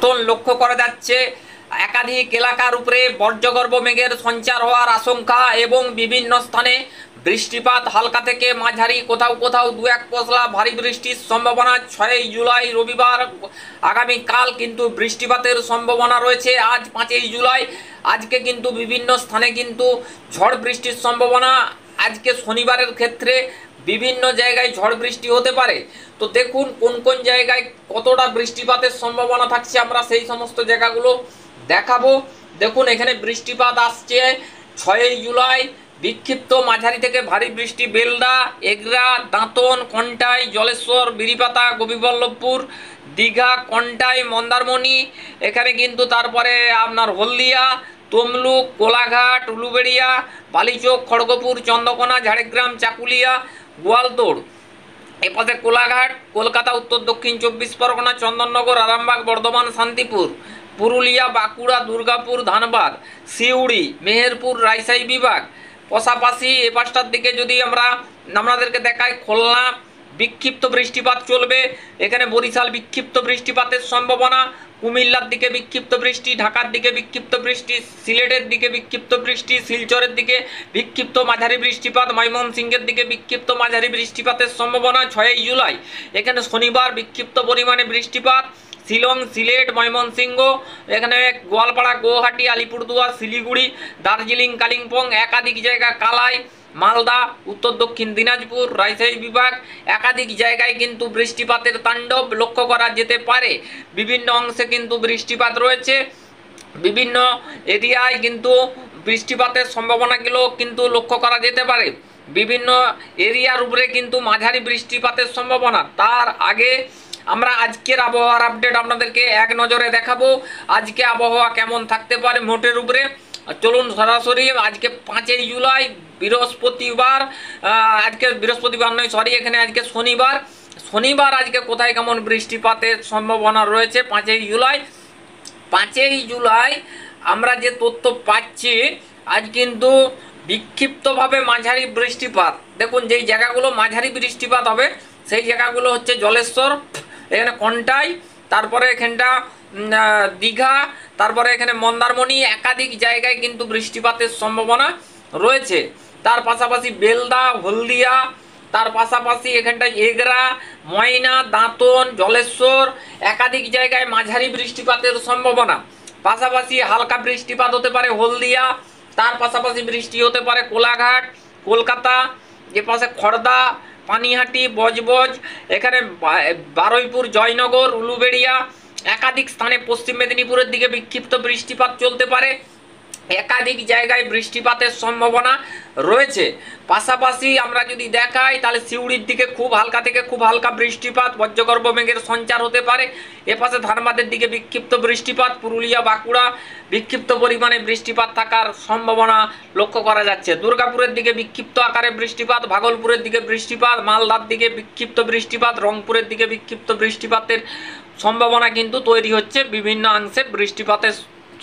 পতন লক্ষ্য করা যাচ্ছে। একাধিক এলাকার উপরে বজ্রগর্ভ মেঘের সঞ্চার হওয়ার আশঙ্কা এবং বিভিন্ন স্থানে বৃষ্টিপাত হালকা থেকে মাঝারি, কোথাও কোথাও 2-1 পশলা ভারী বৃষ্টির সম্ভাবনা। 6 জুলাই রবিবার আগামীকাল কিন্তু বৃষ্টিপাতের সম্ভাবনা রয়েছে। আজ 5 জুলাই, আজকে কিন্তু বিভিন্ন স্থানে কিন্তু ঝড় বৃষ্টির সম্ভাবনা। আজকে শনিবারের ক্ষেত্রে বিভিন্ন জায়গায় ঝড় বৃষ্টি হতে পারে। তো দেখুন কোন কোন জায়গায় কতটা বৃষ্টিপাতের সম্ভাবনা থাকছে, আমরা সেই সমস্ত জায়গাগুলো দেখাবো। দেখুন এখানে বৃষ্টিপাত আসছে 6 জুলাই, বিক্ষিপ্ত মাঝারি থেকে ভারী বৃষ্টি বেলদা, এগরা, দাঁতন, কন্টাই, জলেশ্বর, বিরিপাতা, গোপীবল্লভপুর, দীঘা, কন্টাই, মন্দারমণি, এখানে কিন্তু তারপরে আপনার হলদিয়া, তমলুক, কোলাঘাট, উলুবেড়িয়া, বালিচক, খড়গপুর, চন্দ্রকোনা, ঝাড়গ্রাম, চাকুলিয়া, গোয়ালতোড়, এপাশে কোলাঘাট, কলকাতা, উত্তর দক্ষিণ 24 পরগনা, চন্দননগর, আরামবাগ, বর্ধমান, শান্তিপুর, পুরুলিয়া, বাঁকুড়া, দুর্গাপুর, ধানবাদ, সিউড়ি, মেহেরপুর, রাজশাহী বিভাগ। পাশাপাশি এ পাশটার দিকে যদি আমরা আপনাদেরকে দেখাই, খুলনা বিক্ষিপ্ত বৃষ্টিপাত চলবে। এখানে বরিশাল বিক্ষিপ্ত বৃষ্টিপাতের সম্ভাবনা, কুমিল্লার দিকে বিক্ষিপ্ত বৃষ্টি, ঢাকার দিকে বিক্ষিপ্ত বৃষ্টি, সিলেটের দিকে বিক্ষিপ্ত বৃষ্টি, শিলচরের দিকে বিক্ষিপ্ত মাঝারি বৃষ্টিপাত, ময়মনসিংহের দিকে বিক্ষিপ্ত মাঝারি বৃষ্টিপাতের সম্ভাবনা। 6 জুলাই এখানে শনিবার বিক্ষিপ্ত পরিমাণে বৃষ্টিপাত, শিলং, সিলেট, ময়মনসিংহ, এখানে গোয়ালপাড়া, গুয়াহাটি, আলিপুরদুয়ার, শিলিগুড়ি, দার্জিলিং, কালিম্পং, একাধিক জায়গা কালাই, মালদা, উত্তর দক্ষিণ দিনাজপুর, রাজশাহী বিভাগ, একাধিক জায়গায় কিন্তু বৃষ্টিপাতের তাণ্ডব লক্ষ্য করা যেতে পারে। বিভিন্ন অংশে কিন্তু বৃষ্টিপাত রয়েছে, বিভিন্ন এরিয়ায় কিন্তু বৃষ্টিপাতের সম্ভাবনাগুলো কিন্তু লক্ষ্য করা যেতে পারে। বিভিন্ন এরিয়ার উপরে কিন্তু মাঝারি বৃষ্টিপাতের সম্ভাবনা। তার আগে আমরা আজকের আবহাওয়ার আপডেট আপনাদেরকে এক নজরে দেখাবো। আজকে আবহাওয়া কেমন থাকতে পারে মোটের উপরে, চলুন সরাসরি। আজকে 5 জুলাই বৃহস্পতিবার, আজকে বৃহস্পতিবার নয় সরি, এখানে আজকে শনিবার আজকে কোথায় কেমন বৃষ্টিপাতের সম্ভাবনা রয়েছে 5 জুলাই আমরা যে তথ্য পাচ্ছি, আজ কিন্তু বিক্ষিপ্তভাবে মাঝারি বৃষ্টিপাত। দেখুন যেই জায়গাগুলো মাঝারি বৃষ্টিপাত হবে সেই জায়গাগুলো হচ্ছে জলেশ্বর, এখানে কন্টাই, তারপরে এখানটা দীঘা, তারপরে এখানে মন্দারমণি, একাধিক জায়গায় কিন্তু বৃষ্টিপাতের সম্ভাবনা রয়েছে। তার পাশাপাশি বেলদা, হলদিয়া, তার পাশাপাশি এখানটা এগরা, ময়না, দাঁতন, জলেশ্বর, একাধিক জায়গায় মাঝারি বৃষ্টিপাতের সম্ভাবনা। পাশাপাশি হালকা বৃষ্টিপাত হতে পারে হলদিয়া, তার পাশাপাশি বৃষ্টি হতে পারে কোলাঘাট, কলকাতা, যে পাশে খড়দা, পানিহাটি, বজবজ, এখানে বারুইপুর, জয়নগর, উলুবেড়িয়া, একাধিক স্থানে পশ্চিম মেদিনীপুরের দিকে বিক্ষিপ্ত বৃষ্টিপাত চলতে পারে। একাধিক জায়গায় বৃষ্টিপাতের সম্ভাবনা রয়েছে। পাশাপাশি আমরা যদি দেখাই তাহলে সিউড়ির দিকে খুব হালকা থেকে খুব হালকা বৃষ্টিপাত, বজ্রগর্ভ মেঘের সঞ্চার হতে পারে। এপাশে ধানবাদের দিকে বিক্ষিপ্ত বৃষ্টিপাত, পুরুলিয়া, বাঁকুড়া বিক্ষিপ্ত পরিমাণে বৃষ্টিপাত থাকার সম্ভাবনা লক্ষ্য করা যাচ্ছে। দুর্গাপুরের দিকে বিক্ষিপ্ত আকারে বৃষ্টিপাত, ভাগলপুরের দিকে বৃষ্টিপাত, মালদার দিকে বিক্ষিপ্ত বৃষ্টিপাত, রংপুরের দিকে বিক্ষিপ্ত বৃষ্টিপাতের সম্ভাবনা কিন্তু তৈরি হচ্ছে। বিভিন্ন অংশে বৃষ্টিপাতের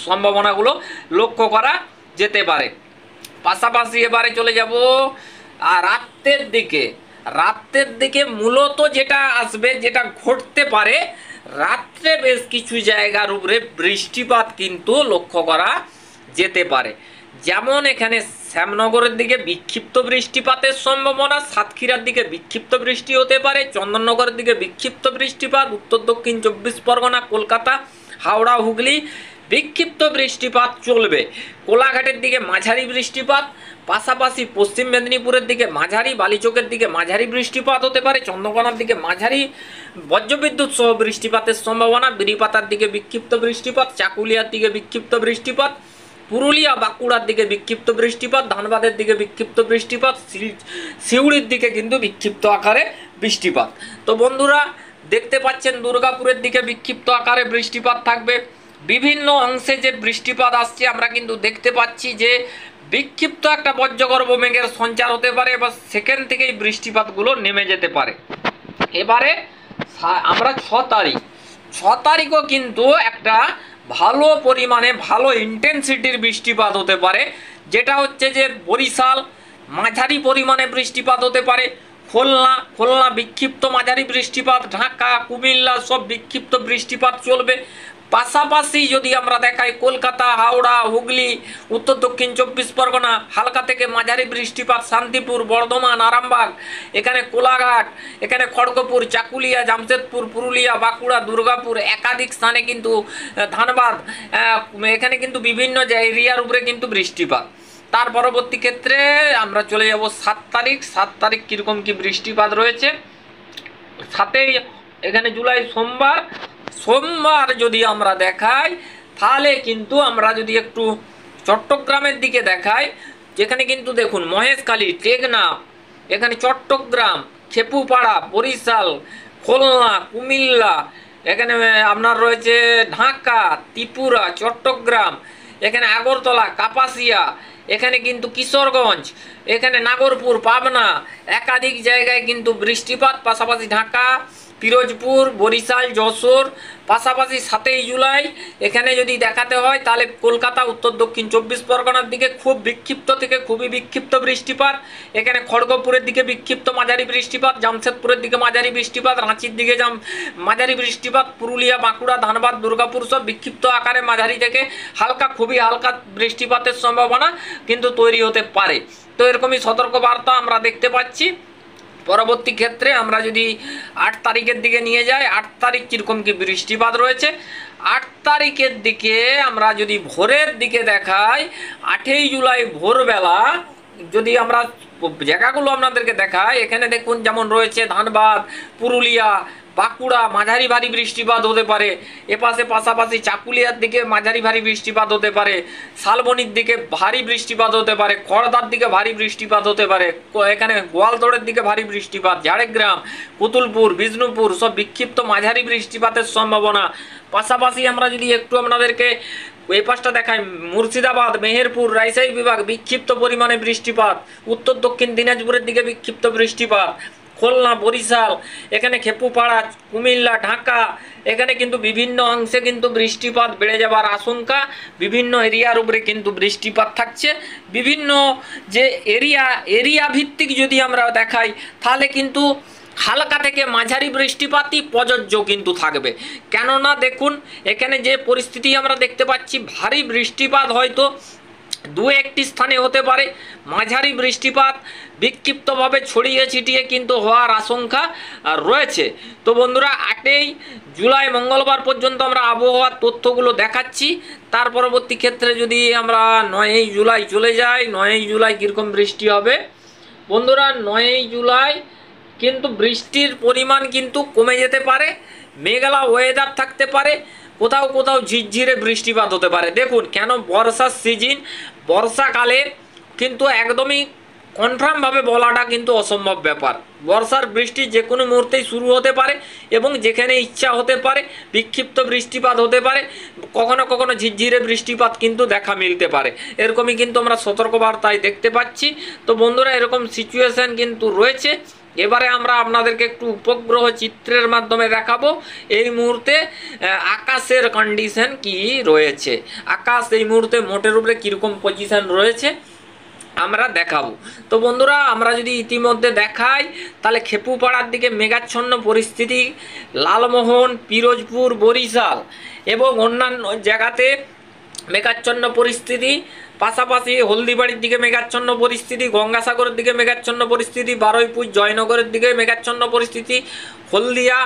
সম্ভাবনাগুলো লক্ষ্য করা যেতে পারে। পাশাপাশি এবারে চলে যাব রাতের দিকে মূলত যেটা আসবে, যেটা ঘটতে পারে, রাত্রে বেশ কিছু জায়গার উপরে বৃষ্টিপাত কিন্তু লক্ষ্য করা যেতে পারে। যেমন এখানে শ্যামনগরের দিকে বিক্ষিপ্ত বৃষ্টিপাতের সম্ভাবনা, সাতক্ষীরার দিকে বিক্ষিপ্ত বৃষ্টি হতে পারে, চন্দননগরের দিকে বিক্ষিপ্ত বৃষ্টিপাত, উত্তর দক্ষিণ 24 পরগনা, কলকাতা, হাওড়া, হুগলি বিক্ষিপ্ত বৃষ্টিপাত চলবে। কোলাঘাটের দিকে মাঝারি বৃষ্টিপাত, পাশাপাশি পশ্চিম মেদিনীপুরের দিকে মাঝারি, বালিচকের দিকে মাঝারি বৃষ্টিপাত হতে পারে, চন্দ্রকোনার দিকে মাঝারি বজ্রবিদ্যুৎ সহ বৃষ্টিপাতের সম্ভাবনা, বিরিপাতার দিকে বিক্ষিপ্ত বৃষ্টিপাত, চাকুলিয়ার দিকে বিক্ষিপ্ত বৃষ্টিপাত, পুরুলিয়া, বাঁকুড়ার দিকে বিক্ষিপ্ত বৃষ্টিপাত, ধানবাদের দিকে বিক্ষিপ্ত বৃষ্টিপাত, সিউড়ির দিকে কিন্তু বিক্ষিপ্ত আকারে বৃষ্টিপাত। তো বন্ধুরা দেখতে পাচ্ছেন দুর্গাপুরের দিকে বিক্ষিপ্ত আকারে বৃষ্টিপাত থাকবে। বিভিন্ন অংশে যে বৃষ্টিপাত আসছে আমরা কিন্তু দেখতে পাচ্ছি যে বিক্ষিপ্ত একটা বজ্রগর্ভ মেঘের সঞ্চার হতে পারে, এবার সেখান থেকেই বৃষ্টিপাতগুলো নেমে যেতে পারে। এবারে আমরা 6 তারিখও কিন্তু একটা ভালো পরিমাণে ভালো ইন্টেন্সিটির বৃষ্টিপাত হতে পারে, যেটা হচ্ছে যে বরিশাল মাঝারি পরিমাণে বৃষ্টিপাত হতে পারে, খুলনা বিক্ষিপ্ত মাঝারি বৃষ্টিপাত, ঢাকা, কুমিল্লা সব বিক্ষিপ্ত বৃষ্টিপাত চলবে। পাশাপাশি যদি আমরা দেখাই কলকাতা, হাওড়া, হুগলি, উত্তর দক্ষিণ 24 পরগনা হালকা থেকে মাঝারি বৃষ্টিপাত, শান্তিপুর, বর্ধমান, আরামবাগ, এখানে কোলাঘাট, এখানে খড়গপুর, চাকুলিয়া, জামশেদপুর, পুরুলিয়া, বাঁকুড়া, দুর্গাপুর, একাধিক স্থানে কিন্তু ধানবাদ, এখানে কিন্তু বিভিন্ন এরিয়ার উপরে কিন্তু বৃষ্টিপাত। তার পরবর্তী ক্ষেত্রে আমরা চলে যাব 7 তারিখ। 7 তারিখ কীরকম কি বৃষ্টিপাত রয়েছে? 7ই এখানে জুলাই সোমবার যদি আমরা দেখাই, তাহলে কিন্তু আমরা যদি একটু চট্টগ্রামের দিকে দেখাই, যেখানে কিন্তু দেখুন মহেশখালী, টেকনাফ, এখানে চট্টগ্রাম, খেপুপাড়া, বরিশাল, খুলনা, কুমিল্লা, এখানে আপনার রয়েছে ঢাকা, ত্রিপুরা, চট্টগ্রাম, এখানে আগরতলা, কাপাসিয়া, এখানে কিন্তু কিশোরগঞ্জ, এখানে নাগরপুর, পাবনা, একাধিক জায়গায় কিন্তু বৃষ্টিপাত। পাশাপাশি ঢাকা, পিরোজপুর, বরিশাল, যশোর, পাশাপাশি 7ই জুলাই এখানে যদি দেখাতে হয় তাহলে কলকাতা, উত্তর দক্ষিণ 24 পরগনার দিকে খুব বিক্ষিপ্ত থেকে খুবই বিক্ষিপ্ত বৃষ্টিপাত। এখানে খড়গপুরের দিকে বিক্ষিপ্ত মাঝারি বৃষ্টিপাত, জামশেদপুরের দিকে মাঝারি বৃষ্টিপাত, রাঁচির দিকে মাঝারি বৃষ্টিপাত, পুরুলিয়া, বাঁকুড়া, ধানবাদ, দুর্গাপুর সব বিক্ষিপ্ত আকারে মাঝারি থেকে হালকা, খুবই হালকা বৃষ্টিপাতের সম্ভাবনা কিন্তু তৈরি হতে পারে। তো এরকমই সতর্কবার্তা আমরা দেখতে পাচ্ছি। পরবর্তী ক্ষেত্রে আমরা যদি 8 তারিখের দিকে নিয়ে যাই, 8 তারিখ কীরকম কি বৃষ্টিপাত রয়েছে? 8 তারিখের দিকে আমরা যদি ভোরের দিকে দেখাই, 8ই জুলাই ভোরবেলা যদি আমরা জায়গাগুলো আপনাদেরকে দেখাই, এখানে দেখুন যেমন রয়েছে ধানবাদ, পুরুলিয়া, বাঁকুড়া মাঝারি ভারী বৃষ্টিপাত হতে পারে। এপাশে পাশাপাশি চাকুলিয়ার দিকে মাঝারি ভারী বৃষ্টিপাত হতে পারে, শালবনির দিকে ভারী বৃষ্টিপাত হতে পারে, খড়দার দিকে ভারী বৃষ্টিপাত হতে পারে, এখানে গোয়ালতোড়ের দিকে ভারী বৃষ্টিপাত, ঝাড়গ্রাম, পুতুলপুর, বিষ্ণুপুর সব বিক্ষিপ্ত মাঝারি বৃষ্টিপাতের সম্ভাবনা। পাশাপাশি আমরা যদি একটু আপনাদেরকে এই পাশটা দেখাই, মুর্শিদাবাদ, মেহেরপুর, রাজশাহী বিভাগ বিক্ষিপ্ত পরিমাণে বৃষ্টিপাত, উত্তর দক্ষিণ দিনাজপুরের দিকে বিক্ষিপ্ত বৃষ্টিপাত, খুলনা, বরিশাল, এখানে খেপুপাড়া, কুমিল্লা, ঢাকা, এখানে কিন্তু বিভিন্ন অংশে কিন্তু বৃষ্টিপাত বেড়ে যাবার আশঙ্কা। বিভিন্ন এরিয়ার উপরে কিন্তু বৃষ্টিপাত থাকছে। বিভিন্ন যে এরিয়া ভিত্তিক যদি আমরা দেখাই তাহলে কিন্তু হালকা থেকে মাঝারি বৃষ্টিপাতই প্রযোজ্য কিন্তু থাকবে। কেননা দেখুন এখানে যে পরিস্থিতি আমরা দেখতে পাচ্ছি, ভারী বৃষ্টিপাত হয়তো 2-1টি স্থানে হতে পারে, মাঝারি বৃষ্টিপাত বিক্ষিপ্তভাবে ছড়িয়ে ছিটিয়ে কিন্তু হওয়ার আশঙ্কা রয়েছে। তো বন্ধুরা 8ই জুলাই মঙ্গলবার পর্যন্ত আমরা আবহাওয়ার তথ্যগুলো দেখাচ্ছি। তার পরবর্তী ক্ষেত্রে যদি আমরা 9ই জুলাই চলে যাই, 9ই জুলাই কীরকম বৃষ্টি হবে? বন্ধুরা 9ই জুলাই কিন্তু বৃষ্টির পরিমাণ কিন্তু কমে যেতে পারে, মেঘলা ওয়েদার থাকতে পারে, কোথাও কোথাও ঝিরঝিরে বৃষ্টিপাত হতে পারে। দেখুন কেন বর্ষার সিজন, বর্ষাকালে কিন্তু একদমই কনফার্মভাবে বলাটা কিন্তু অসম্ভব ব্যাপার। বর্ষার বৃষ্টি যে কোনো মুহূর্তেই শুরু হতে পারে এবং যেখানে ইচ্ছা হতে পারে বিক্ষিপ্ত বৃষ্টিপাত হতে পারে, কখনো কখনো ঝিরঝিরে বৃষ্টিপাত কিন্তু দেখা মিলতে পারে। এরকমই কিন্তু আমরা সতর্কবার্তায় দেখতে পাচ্ছি। তো বন্ধুরা এরকম সিচুয়েশান কিন্তু রয়েছে। এবারে আমরা আপনাদেরকে একটু উপগ্রহ চিত্রের মাধ্যমে দেখাবো এই মুহূর্তে আকাশের কন্ডিশন কি রয়েছে, আকাশ এই মুহূর্তে মোটের উপরে কীরকম পজিশন রয়েছে আমরা দেখাবো। তো বন্ধুরা আমরা যদি ইতিমধ্যে দেখাই তাহলে খেপুপাড়ার দিকে মেঘাচ্ছন্ন পরিস্থিতি, লালমোহন, পিরোজপুর, বরিশাল এবং অন্যান্য জায়গাতে মেঘাচ্ছন্ন পরিস্থিতি। পাশাপাশি হলদিবাড়ির দিকে মেঘাচ্ছন্ন পরিস্থিতি, গঙ্গাসাগরের দিকে মেঘাচ্ছন্ন পরিস্থিতি, বারুইপুর, জয়নগরের দিকে মেঘাচ্ছন্ন পরিস্থিতি, হলদিয়া,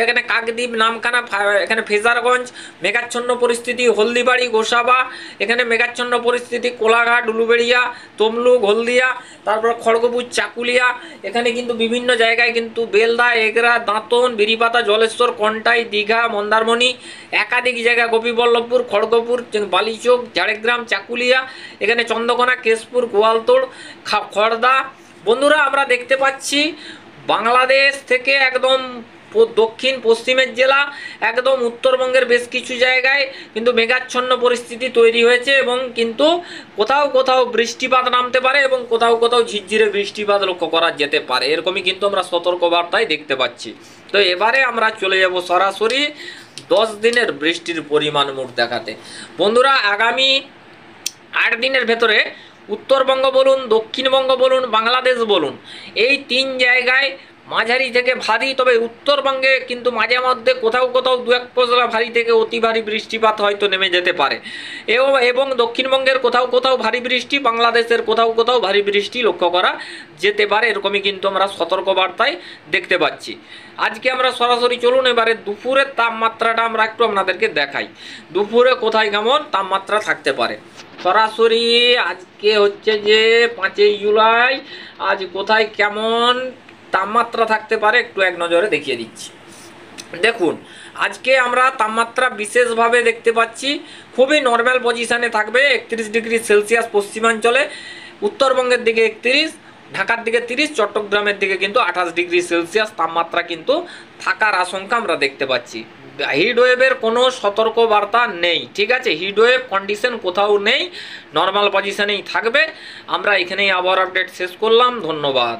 এখানে কাকদ্বীপ, নামখানা, এখানে ফেজারগঞ্জ মেঘাচ্ছন্ন পরিস্থিতি, হলদিবাড়ি, গোসাবা এখানে মেঘাচ্ছন্ন পরিস্থিতি, কোলাঘাট, উলুবেড়িয়া, তমলুক, হলদিয়া, তারপর খড়গপুর, চাকুলিয়া, এখানে কিন্তু বিভিন্ন জায়গায় কিন্তু বেলদা, এগরা, দাঁতন, বিরিপাতা, জলেশ্বর, কন্টাই, দীঘা, মন্দারমণি, একাধিক জায়গা, গোপীবল্লভপুর, খড়গপুর, বালিচক, ঝাড়গ্রাম, চাকুলিয়া, এখানে চন্দ্রকোনা, কেশপুর, গোয়ালতোড়, খড়দা। বন্ধুরা আমরা দেখতে পাচ্ছি বাংলাদেশ থেকে একদম দক্ষিণ পশ্চিমের জেলা একদম উত্তরবঙ্গের বেশ কিছু জায়গায় কিন্তু মেঘাচ্ছন্ন পরিস্থিতি তৈরি হয়েছে এবং কিন্তু কোথাও কোথাও বৃষ্টিপাত নামতে পারে এবং কোথাও কোথাও ঝিরঝিরে বৃষ্টিপাত লক্ষ্য করা যেতে পারে। এরকমই কিন্তু আমরা সতর্কবার্তায় দেখতে পাচ্ছি। তো এবারে আমরা চলে যাব সরাসরি 10 দিনের বৃষ্টির পরিমাণ মোট দেখাতে। বন্ধুরা আগামী 8 দিনের ভেতরে উত্তরবঙ্গ বলুন, দক্ষিণবঙ্গ বলুন, বাংলাদেশ বলুন, এই 3 জায়গায় মাঝারি থেকে ভারী, তবে উত্তরবঙ্গে কিন্তু মাঝে মধ্যে কোথাও কোথাও দু এক পশলা ভারী থেকে অতি ভারী বৃষ্টিপাত হয়তো নেমে যেতে পারে। এবং দক্ষিণবঙ্গের কোথাও কোথাও ভারী বৃষ্টি, বাংলাদেশের কোথাও কোথাও ভারী বৃষ্টি লক্ষ্য করা যেতে পারে, এরকমই কিন্তু আমরা সতর্কবার্তায় দেখতে পাচ্ছি। আজকে আমরা সরাসরি চলুন এবারে দুপুরের তাপমাত্রাটা আমরা একটু আপনাদেরকে দেখাই, দুপুরে কোথায় কেমন তাপমাত্রা থাকতে পারে। সরাসরি আজকে হচ্ছে যে 5ই জুলাই, আজ কোথায় কেমন তাপমাত্রা থাকতে পারে একটু এক নজরে দেখিয়ে দিচ্ছি। দেখুন, আজকে আমরা তাপমাত্রা বিশেষভাবে দেখতে পাচ্ছি খুবই নর্মাল পজিশানে থাকবে। 31 ডিগ্রি সেলসিয়াস পশ্চিমাঞ্চলে, উত্তরবঙ্গের দিকে 31, ঢাকার দিকে 30, চট্টগ্রামের দিকে কিন্তু 28 ডিগ্রি সেলসিয়াস তাপমাত্রা কিন্তু থাকার আশঙ্কা আমরা দেখতে পাচ্ছি। হিটওয়েভের কোনো সতর্কবার্তা নেই, ঠিক আছে, হিটওয়েভ কন্ডিশন কোথাও নেই, নর্মাল পজিশনেই থাকবে। আমরা এখানেই আবহাওয়ার আপডেট শেষ করলাম, ধন্যবাদ।